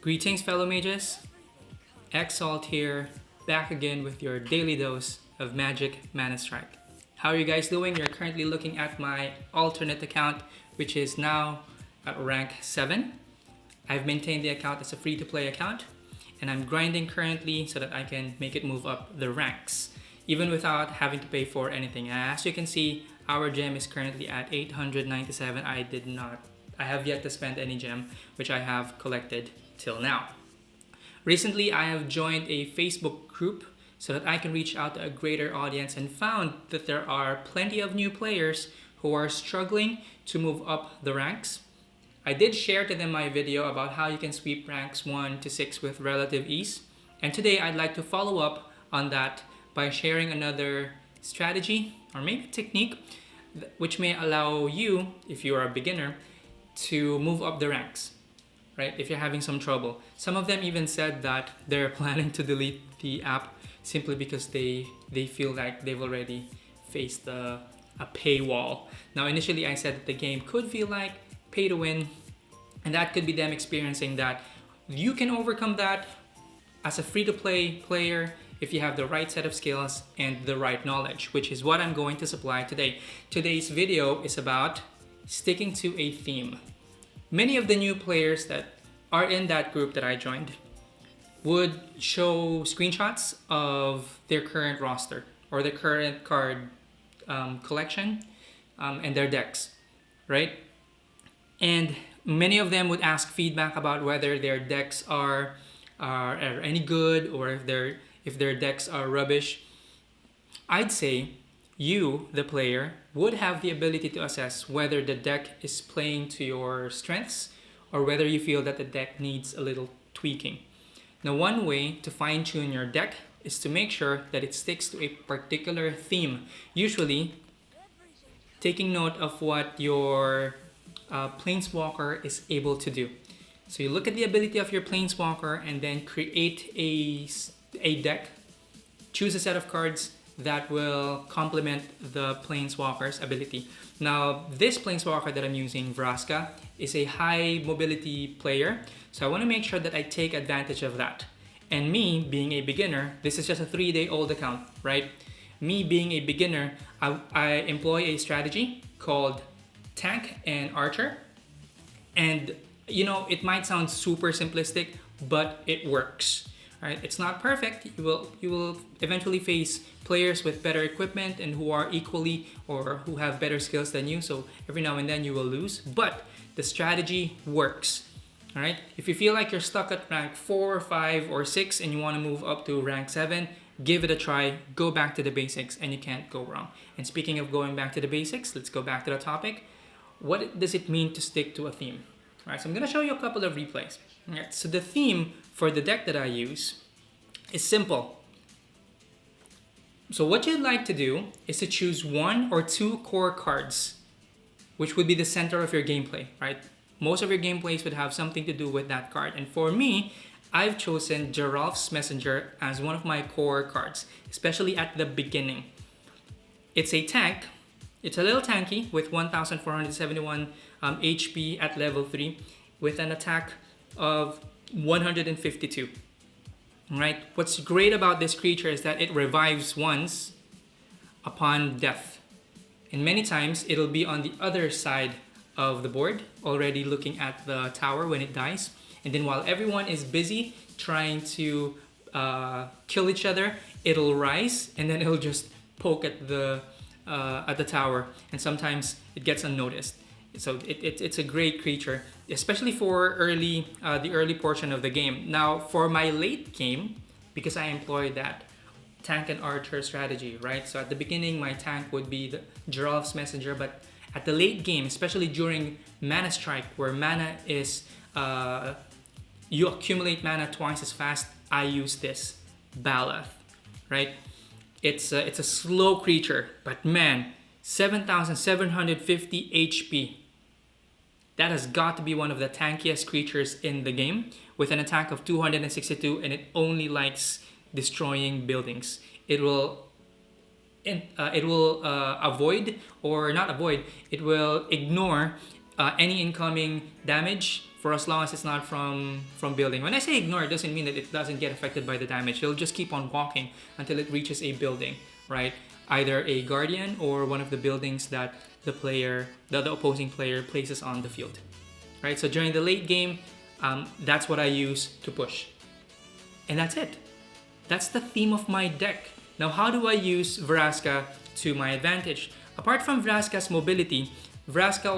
Greetings, fellow mages. Exalt here, back again with your daily dose of magic Manastrike. How are you guys doing? You're currently looking at my alternate account, which is now at rank 7. I've maintained the account as a free-to-play account, and I'm grinding currently so that I can make it move up the ranks, even without having to pay for anything. As you can see, our gem is currently at 897. I have yet to spend any gem, which I have collected till now. Recently, I have joined a Facebook group so that I can reach out to a greater audience and found that there are plenty of new players who are struggling to move up the ranks. I did share to them my video about how you can sweep ranks 1 to 6 with relative ease. And today I'd like to follow up on that by sharing another strategy or maybe technique which may allow you, if you are a beginner, to move up the ranks. Right? If you're having some trouble. Some of them even said that they're planning to delete the app simply because they feel like they've already faced a paywall. Now, initially I said that the game could feel like pay to win, and that could be them experiencing that. You can overcome that as a free-to-play player if you have the right set of skills and the right knowledge, which is what I'm going to supply today. Today's video is about sticking to a theme. Many of the new players that are in that group that I joined would show screenshots of their current roster or their current card collection and their decks, right? And many of them would ask feedback about whether their decks are any good or if their decks are rubbish. I'd say you, the player, would have the ability to assess whether the deck is playing to your strengths or whether you feel that the deck needs a little tweaking. Now, one way to fine-tune your deck is to make sure that it sticks to a particular theme. Usually, taking note of what your Planeswalker is able to do. So you look at the ability of your Planeswalker and then create a deck, choose a set of cards that will complement the Planeswalker's ability. Now, this Planeswalker that I'm using, Vraska, is a high mobility player, so I want to make sure that I take advantage of that. And me, being a beginner, this is just a 3-day-old account, right? Me being a beginner, I employ a strategy called Tank and Archer. And, you know, it might sound super simplistic, but it works. Right? It's not perfect. You will eventually face players with better equipment and who are equally or who have better skills than you. So every now and then you will lose, but the strategy works. All right? If you feel like you're stuck at rank 4, 5, or 6 and you want to move up to rank 7, give it a try. Go back to the basics and you can't go wrong. And speaking of going back to the basics, let's go back to the topic. What does it mean to stick to a theme? All right, so I'm going to show you a couple of replays. All right, so the theme for the deck that I use is simple. So what you'd like to do is to choose 1 or 2 core cards, which would be the center of your gameplay, right? Most of your gameplays would have something to do with that card. And for me, I've chosen Geralf's Messenger as one of my core cards, especially at the beginning. It's a tank. It's a little tanky with 1,471 HP at level 3 with an attack of 152. Right? What's great about this creature is that it revives once upon death. And many times it'll be on the other side of the board, already looking at the tower when it dies. And then while everyone is busy trying to kill each other, it'll rise and then it'll just poke at the tower. And sometimes it gets unnoticed. So it's a great creature, especially for the early portion of the game. Now, for my late game, because I employ that tank and archer strategy, right? So at the beginning, my tank would be the Geralf's Messenger, but at the late game, especially during Manastrike, where mana is, you accumulate mana twice as fast, I use this Baloth, right? It's a slow creature, but man, 7,750 HP. That has got to be one of the tankiest creatures in the game with an attack of 262, and it only likes destroying buildings. It will avoid, or not avoid, it will ignore any incoming damage for as long as it's not from building. When I say ignore, it doesn't mean that it doesn't get affected by the damage. It'll just keep on walking until it reaches a building, right? Either a guardian or one of the buildings that the opposing player places on the field, right? So during the late game, that's what I use to push, and that's it. That's the theme of my deck. Now, how do I use Vraska to my advantage? Apart from Vraska's mobility, Vraska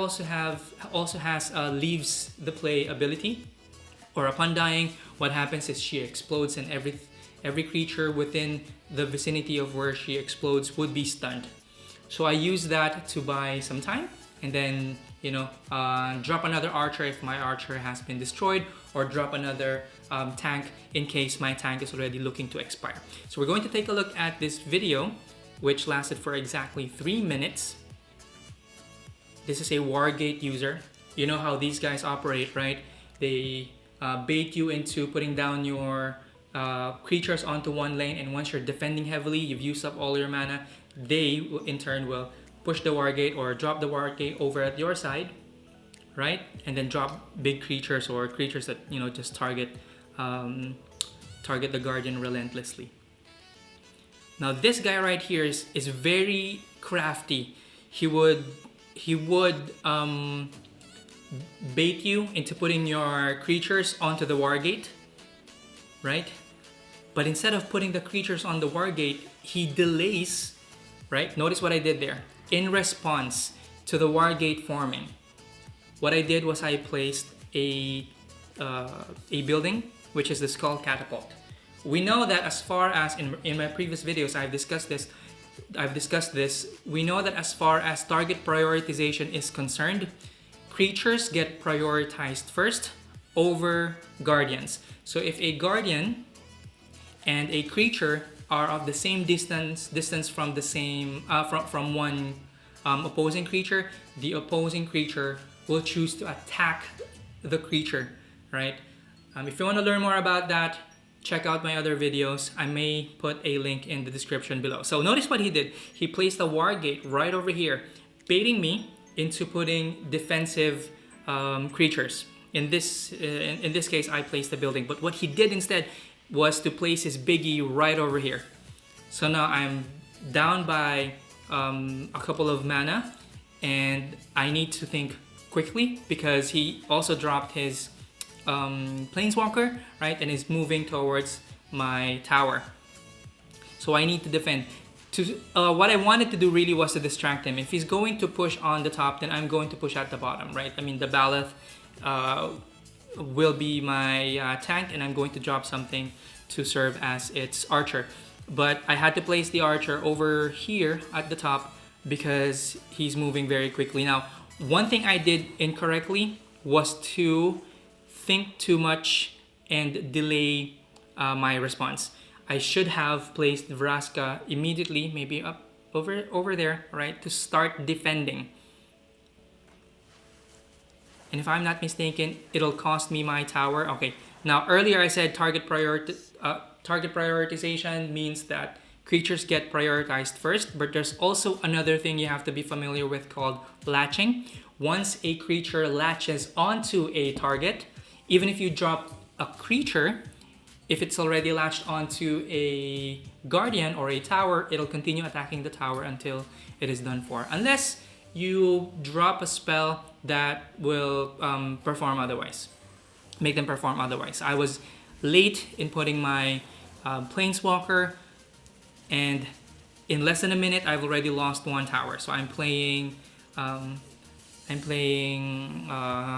also has leaves the play ability, or upon dying, what happens is she explodes, and every creature within the vicinity of where she explodes would be stunned. So I use that to buy some time, and then drop another archer if my archer has been destroyed, or drop another tank in case my tank is already looking to expire. So we're going to take a look at this video, which lasted for exactly 3 minutes. This is a Wargate user. You know how these guys operate, right? They bait you into putting down your creatures onto one lane, and once you're defending heavily, you've used up all your mana, they in turn will push the Wargate or drop the Wargate over at your side, right? And then drop big creatures or creatures that just target the Guardian relentlessly. Now this guy right here is very crafty. He would bait you into putting your creatures onto the Wargate, right? But instead of putting the creatures on the Wargate, he delays, right? Notice what I did there. In response to the Wargate forming, what I did was I placed a building, which is the Skull Catapult. We know that as far as in my previous videos, I've discussed this. We know that as far as target prioritization is concerned, creatures get prioritized first over guardians. So if a guardian and a creature are of the same distance from the same from one opposing creature, the opposing creature will choose to attack the creature, right? If you want to learn more about that, check out my other videos. I may put a link in the description below. So notice what he did. He placed a Wargate right over here, baiting me into putting defensive creatures. In this case, I placed the building. But what he did instead was to place his biggie right over here. So now I'm down by a couple of mana, and I need to think quickly because he also dropped his Planeswalker, right, and is moving towards my tower. So I need to defend. What I wanted to do really was to distract him. If he's going to push on the top, then I'm going to push at the bottom, right? I mean, the Baloth will be my tank, and I'm going to drop something to serve as its archer. But I had to place the archer over here at the top because he's moving very quickly. Now, one thing I did incorrectly was to think too much and delay my response. I should have placed Vraska immediately, maybe up over there, right, to start defending. And if I'm not mistaken, it'll cost me my tower. Okay, now earlier I said target prioritization means that creatures get prioritized first, but there's also another thing you have to be familiar with called latching. Once a creature latches onto a target, even if you drop a creature, if it's already latched onto a guardian or a tower, it'll continue attacking the tower until it is done for. Unless you drop a spell that will perform otherwise, make them perform otherwise. I was late in putting my Planeswalker, and in less than a minute, I've already lost one tower. So I'm playing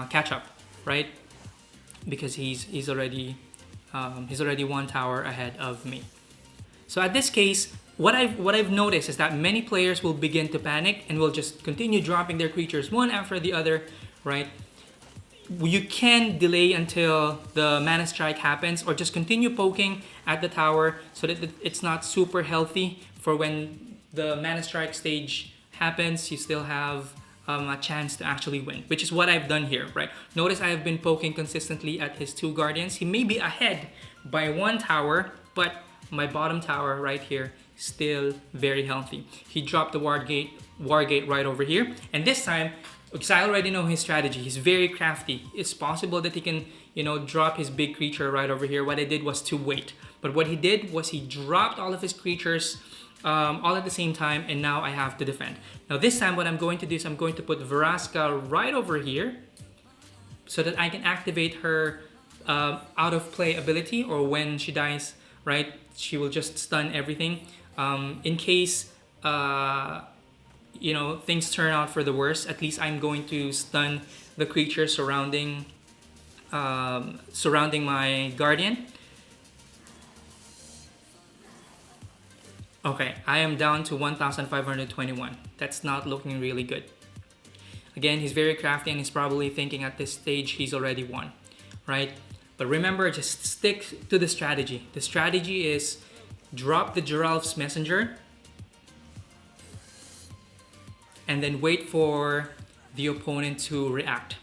catch up, right? Because he's already one tower ahead of me. So at this case, what I've noticed is that many players will begin to panic and will just continue dropping their creatures one after the other, right? You can delay until the Manastrike happens, or just continue poking at the tower so that it's not super healthy for when the Manastrike stage happens. You still have a chance to actually win, which is what I've done here, right? Notice I have been poking consistently at his two guardians. He may be ahead by one tower, but my bottom tower right here still very healthy. He dropped the Wargate right over here, and this time because I already know his strategy. He's very crafty. It's possible that he can, drop his big creature right over here. What I did was to wait. But what he did was he dropped all of his creatures all at the same time, and now I have to defend. Now this time what I'm going to do is I'm going to put Vraska right over here so that I can activate her out of play ability, or when she dies, right, she will just stun everything. In case things turn out for the worst, at least I'm going to stun the creature surrounding my guardian. Okay, I am down to 1,521. That's not looking really good. Again, he's very crafty and he's probably thinking at this stage he's already won, right? But remember, just stick to the strategy. The strategy is drop the Geralf's Messenger and then wait for the opponent to react.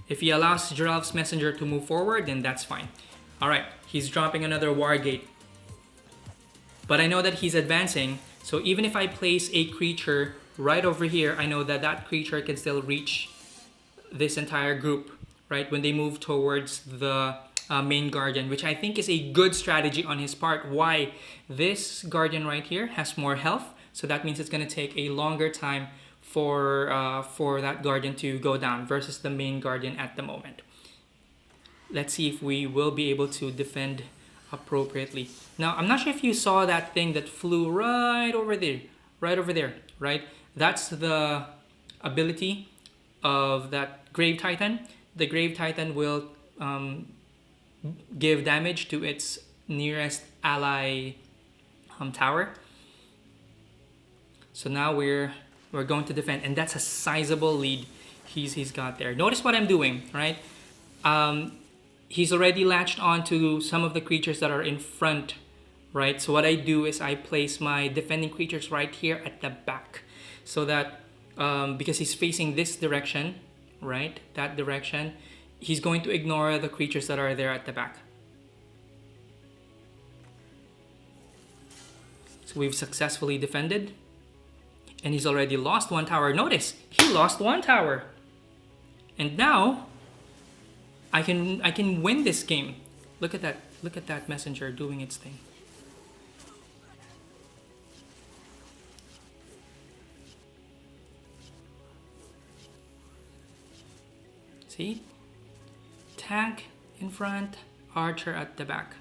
If he allows Geralf's Messenger to move forward, then that's fine. All right, he's dropping another Wargate. But I know that he's advancing, so even if I place a creature right over here, I know that that creature can still reach this entire group, right, when they move towards the main guardian, which I think is a good strategy on his part. Why? This guardian right here has more health, so that means it's going to take a longer time for that guardian to go down versus the main guardian at the moment. Let's see if we will be able to defend appropriately. Now, I'm not sure if you saw that thing that flew right over there, right? That's the ability of that Grave Titan. The Grave Titan will give damage to its nearest ally tower. So now we're going to defend, and that's a sizable lead he's got there. Notice what I'm doing, right? He's already latched on to some of the creatures that are in front, right? So what I do is I place my defending creatures right here at the back, so that because he's facing this direction, right, that direction, he's going to ignore the creatures that are there at the back. So we've successfully defended, and he's already lost one tower. Notice, he lost one tower. And now I can win this game. Look at that. Look at that messenger doing its thing. See? Tank in front, archer at the back.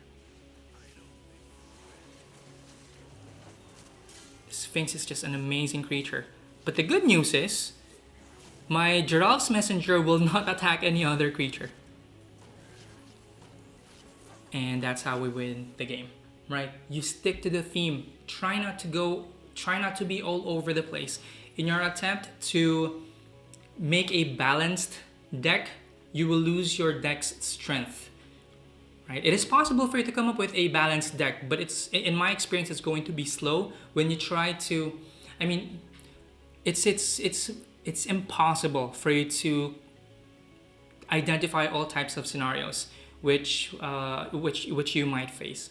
Sphinx is just an amazing creature. But the good news is, my Geralf's Messenger will not attack any other creature. And that's how we win the game, right? You stick to the theme. Try not to be all over the place. In your attempt to make a balanced deck, you will lose your deck's strength, right? It is possible for you to come up with a balanced deck, but in my experience, it's going to be slow when you try to, it's impossible for you to identify all types of scenarios which you might face,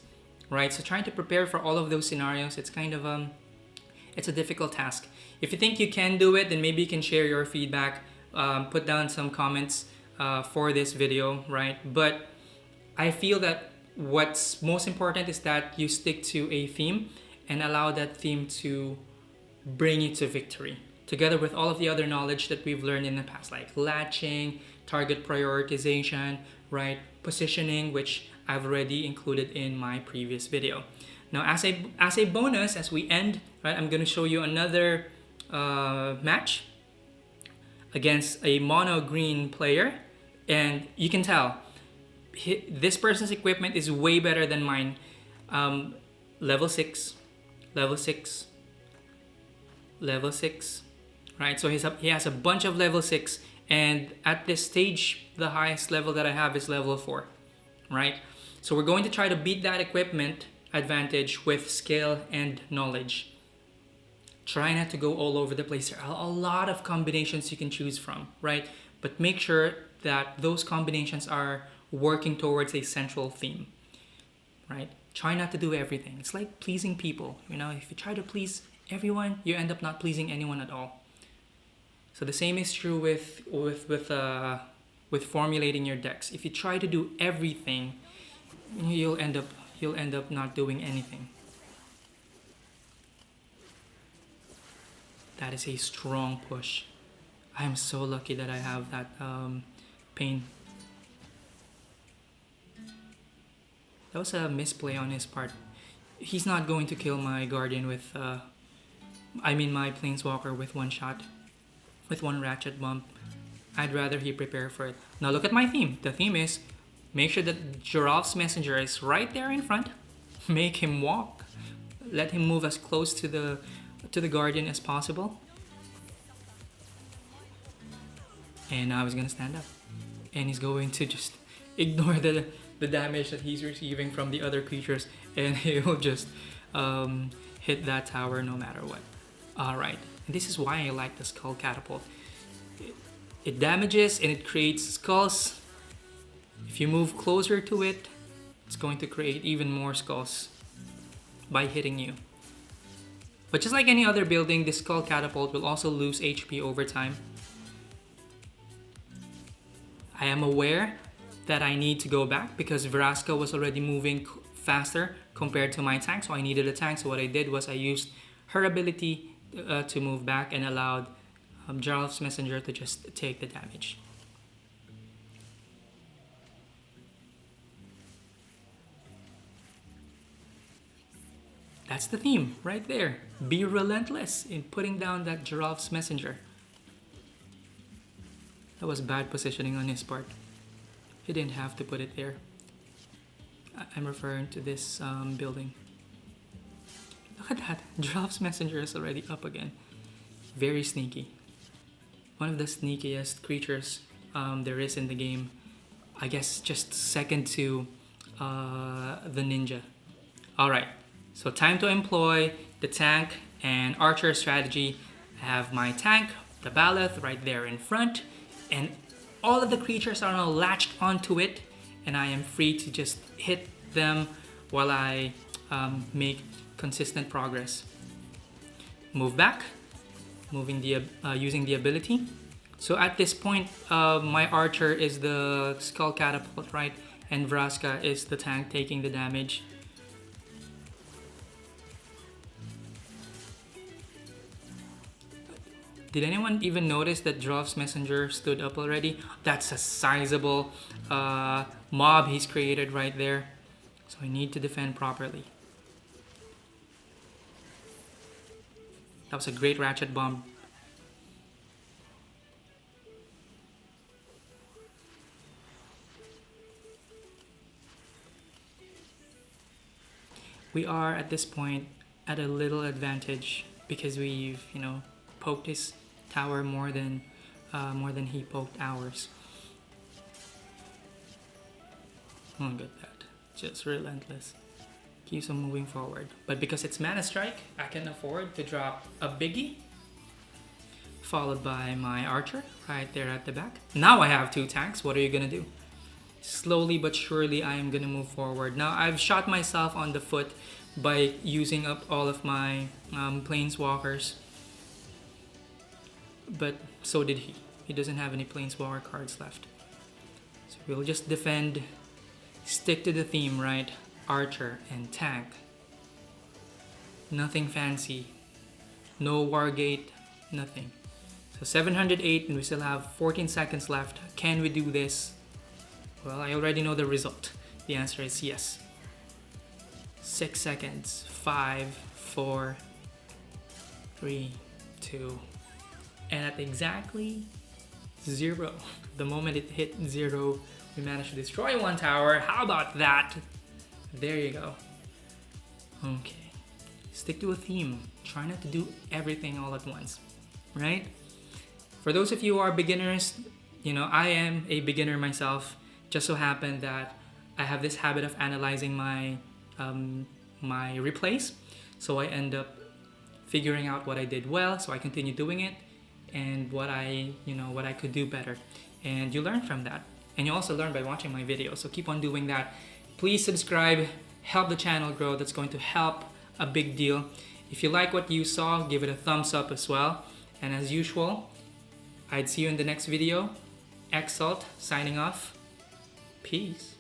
right? So trying to prepare for all of those scenarios, it's kind of it's a difficult task. If you think you can do it, then maybe you can share your feedback, put down some comments for this video, right? But I feel that what's most important is that you stick to a theme and allow that theme to bring you to victory, together with all of the other knowledge that we've learned in the past, like latching, target prioritization, right? Positioning, which I've already included in my previous video. Now, as a bonus, as we end, right, I'm going to show you another match against a mono green player, and you can tell this person's equipment is way better than mine. Level 6, level 6, level 6, right? So he has a bunch of level 6, and at this stage, the highest level that I have is level 4, right? So we're going to try to beat that equipment advantage with skill and knowledge. Try not to go all over the place. There are a lot of combinations you can choose from, right? But make sure that those combinations are working towards a central theme, right? Try not to do everything. It's like pleasing people. If you try to please everyone, you end up not pleasing anyone at all. So the same is true with formulating your decks. If you try to do everything, you'll end up not doing anything. That is a strong push. I am so lucky that I have that pain. That was a misplay on his part. He's not going to kill my Guardian with, my Planeswalker with one shot, with one Ratchet Bump. I'd rather he prepare for it. Now look at my theme. The theme is, make sure that Giraffe's Messenger is right there in front. Make him walk. Let him move as close to the Guardian as possible. And now he's gonna stand up. And he's going to just ignore the damage that he's receiving from the other creatures, and he'll just hit that tower no matter what. Alright, this is why I like the Skull Catapult. It damages and it creates skulls. If you move closer to it, it's going to create even more skulls by hitting you. But just like any other building, this Skull Catapult will also lose HP over time. I am aware that I need to go back because Vraska was already moving faster compared to my tank, so I needed a tank. So what I did was I used her ability to move back and allowed Giraffe's Messenger to just take the damage. That's the theme right there. Be relentless in putting down that Giraffe's Messenger. That was bad positioning on his part. He didn't have to put it there. I'm referring to this building. Look at that. Giraffe's Messenger is already up again. Very sneaky. One of the sneakiest creatures there is in the game. I guess just second to the ninja. Alright, so time to employ the tank and archer strategy. I have my tank, the Baloth, right there in front. And all of the creatures are now latched onto it, and I am free to just hit them while I make consistent progress. Move back, using the ability. So at this point, my archer is the Skull Catapult, right? And Vraska is the tank taking the damage. Did anyone even notice that Giraffe's Messenger stood up already? That's a sizable mob he's created right there. So I need to defend properly. That was a great Ratchet Bomb. We are at this point at a little advantage because we've, poked his tower more than he poked ours. Look at that, just relentless. Keeps on moving forward. But because it's Manastrike, I can afford to drop a biggie, followed by my archer right there at the back. Now I have two tanks. What are you gonna do? Slowly but surely, I am gonna move forward. Now I've shot myself on the foot by using up all of my Planeswalkers. But so did he. He doesn't have any Planeswalker cards left. So we'll just defend, stick to the theme, right? Archer and tank. Nothing fancy. No Wargate, nothing. So 708 and we still have 14 seconds left. Can we do this? Well, I already know the result. The answer is yes. 6 seconds. 5, 4, 3, 2, and at exactly 0, the moment it hit 0, we managed to destroy one tower. How about that? There you go. Okay. Stick to a theme. Try not to do everything all at once, right? For those of you who are beginners, I am a beginner myself. Just so happened that I have this habit of analyzing my my replays. So I end up figuring out what I did well, so I continue doing it, and what I could do better. And you learn from that. And you also learn by watching my videos. So keep on doing that. Please subscribe, help the channel grow. That's going to help a big deal. If you like what you saw, give it a thumbs up as well. And as usual, I'd see you in the next video. Exalt signing off. Peace.